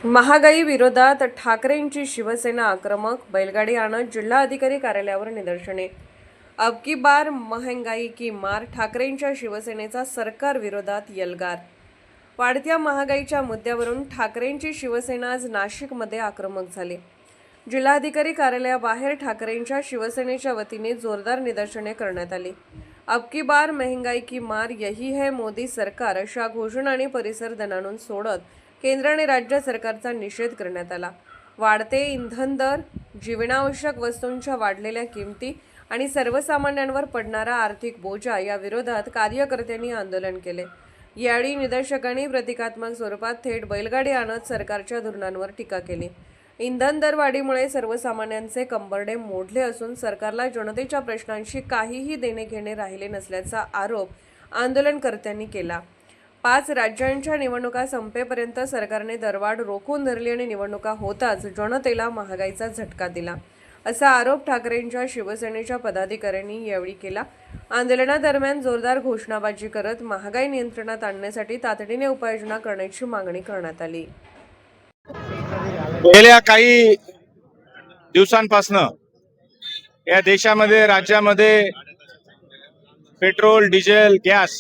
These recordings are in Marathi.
महागाई विरोधात ठाकरेंची शिवसेना आक्रमक, बैलगाडी आणत जिल्हाधिकारी कार्यालयावर निदर्शने। अब की बार महंगाई की मार, ठाकरेंच्या शिवसेनेचा सरकार विरोधात यल्गार। वाढत्या महागाईच्या मुद्द्यावरून ठाकरेंची शिवसेना आज नाशिकमध्ये आक्रमक झाली। जिल्हाधिकारी कार्यालयाबाहेर ठाकरेंच्या शिवसेनेच्या वतीने जोरदार निदर्शने करण्यात आली। अब की बार महंगाई की मार, यही है मोदी सरकार अशा घोषणांनी परिसर दणाणून सोडत केंद्र आणि राज्य सरकारचा निषेध करण्यात आला। वाढते इंधन दर, जीवनावश्यक वस्तूंच्या वाढलेल्या किमती आणि सर्वसामान्यांवर पडणारा आर्थिक बोजा या विरोधात कार्यकर्त्यांनी आंदोलन केले। यावेळी निदर्शकांनी प्रतिकात्मक स्वरूपात थेट बैलगाडी आणत सरकारच्या धोरणांवर टीका केली। इंधन दरवाढीमुळे सर्वसामान्यांचे कंबरडे मोडले असून सरकारला जनतेच्या प्रश्नांशी काहीही देणे घेणे राहिले नसल्याचा आरोप आंदोलनकर्त्यांनी केला। 5 राज्यांच्या निवडणुका संपेपर्यंत सरकारने दरवाढ रोखून धरली आणि निवडणुका होताच जनतेला महागाईचा झटका दिला, असा आरोप ठाकरेंच्या शिवसेनेच्या पदाधिकाऱ्यांनी यावेळी केला। आंदोलनादरम्यान जोरदार घोषणाबाजी करत महागाई नियंत्रणात आणण्यासाठी तातडीने उपाययोजना करण्याची मागणी करण्यात आली। गेल्या काही दिवसांपासून या देशामध्ये, राज्यामध्ये पेट्रोल, डिझेल, गॅस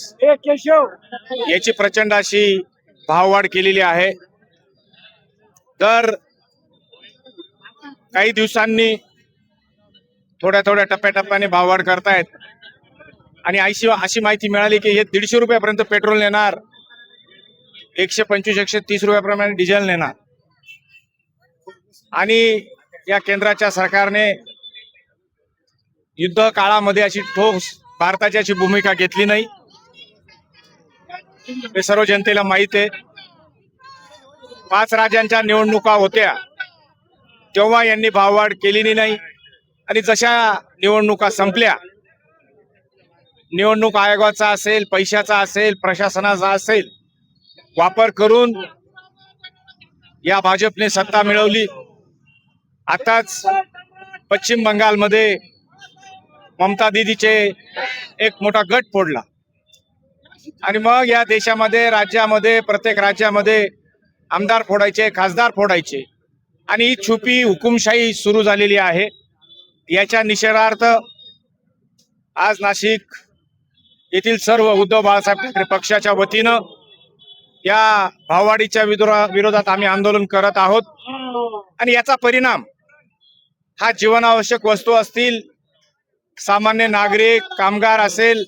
याची प्रचंड अशी भाववाढ केलेली आहे। दर काही दिवसांनी थोड्या टप्प्याटप्प्याने भाववाढ करतायत आणि अशी माहिती मिळाली की हे 150 रुपयापर्यंत पेट्रोल नेणार, 125-130 रुपयाप्रमाणे डिझेल नेणार। आणि या केंद्राच्या सरकारने युद्ध काळामध्ये अशी ठोस भारताची अशी भूमिका घेतली नाही, हे सर्व जनतेला माहित आहे। 5 राज्यांच्या निवडणुका होत्या तेव्हा यांनी भाववाढ केलेली नाही आणि जशा निवडणुका संपल्या, निवडणूक आयोगाचा असेल, पैशाचा असेल, प्रशासनाचा असेल, वापर करून या भाजपने सत्ता मिळवली। आताच पश्चिम बंगालमध्ये ममता दीदीचे एक मोठा गट फोडला आणि मग या देशामध्ये, राज्यामध्ये, प्रत्येक राज्यामध्ये आमदार फोडायचे, खासदार फोडायचे आणि ही छुपी हुकुमशाही सुरू झालेली आहे। याच्या निषेधार्थ आज नाशिक येथील सर्व उद्धव बाळासाहेब ठाकरे पक्षाच्या वतीनं या भाववाढीच्या विरोधात आम्ही आंदोलन करत आहोत आणि याचा परिणाम हा जीवनावश्यक वस्तू असतील, सामान्य नागरिक, कामगार असेल,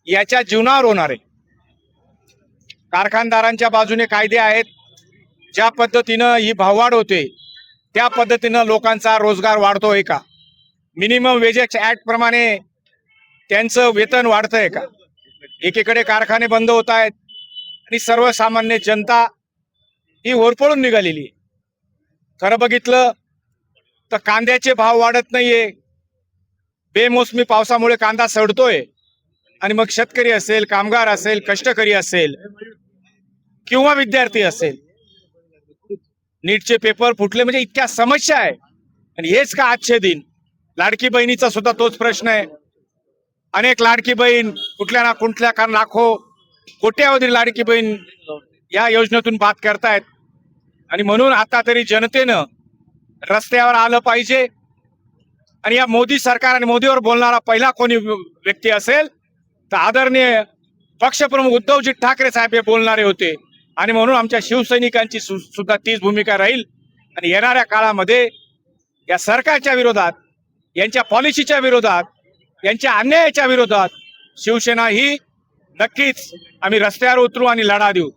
याच्या जीवनावर होणार आहे। कारखानदारांच्या बाजूने कायदे आहेत, ज्या पद्धतीनं ही भाववाढ होते त्या पद्धतीनं लोकांचा रोजगार वाढतोय का? मिनिमम वेजेस ऍक्ट प्रमाणे त्यांचं वेतन वाढतंय का? एकीकडे कारखाने बंद होत आहेत आणि सर्वसामान्य जनता ही होरपळून निघालेली आहे। खरं बघितलं तर कांद्याचे भाव वाढत नाहीये, बेमोसमी पावसामुळे कांदा सडतोय आणि मग शेतकरी असेल, कामगार असेल, कष्टकरी असेल किंवा विद्यार्थी असेल, नीटचे पेपर फुटले म्हणजे इतक्या समस्या आहे। आणि हेच का आजचे दिन? लाडकी बहिणीचा सुद्धा तोच प्रश्न आहे। अनेक लाडकी बहीण कुठल्या ना कुठल्या लाखो कोट्यावधी लाडकी बहीण या योजनेतून बात करतायत आणि म्हणून आता तरी जनतेनं रस्त्यावर आलं पाहिजे। आणि या मोदी सरकार आणि मोदीवर बोलणारा पहिला कोणी व्यक्ती असेल तर आदरणीय पक्षप्रमुख उद्धवजी ठाकरे साहेब हे बोलणारे होते आणि म्हणून आमच्या शिवसैनिकांची सुद्धा तीच भूमिका राहील। आणि येणाऱ्या काळामध्ये या सरकारच्या विरोधात, यांच्या पॉलिसीच्या विरोधात, यांच्या अन्यायाच्या विरोधात शिवसेना ही नक्कीच आम्ही रस्त्यावर उतरू आणि लढा देऊ।